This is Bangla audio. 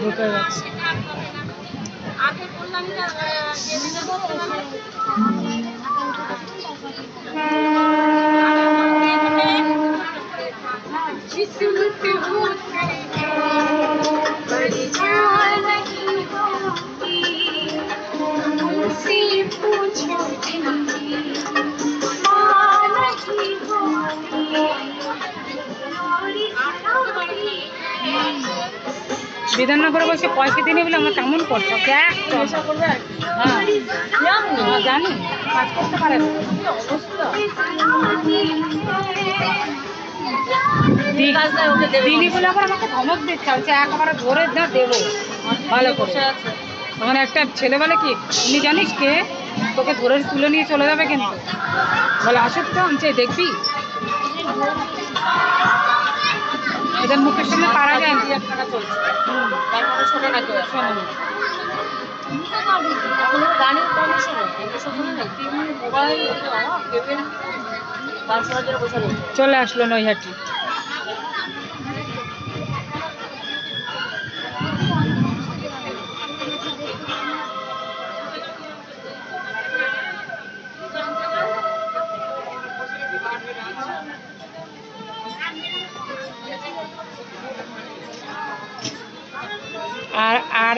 ঢুকে গেছে। বিধাননগরে বসে পয়সা দিয়ে বলে আমরা কেমন করছো দেখ জানি কাজ করতে পারে দিনই বলে আবার আমাকে ধমক দিচ্ছে হচ্ছে একেবারে ধরে না দেবো ভালো করে। ওখানে একটা ছেলে বলে কি তুমি জানিস কে তোকে ধরে তুলে নিয়ে চলে যাবে কিন্তু বলে আসুক তো আমি দেখবি এদের মুখের সামনে পারা যায় না। চলে আসলো নৈহাটি। আর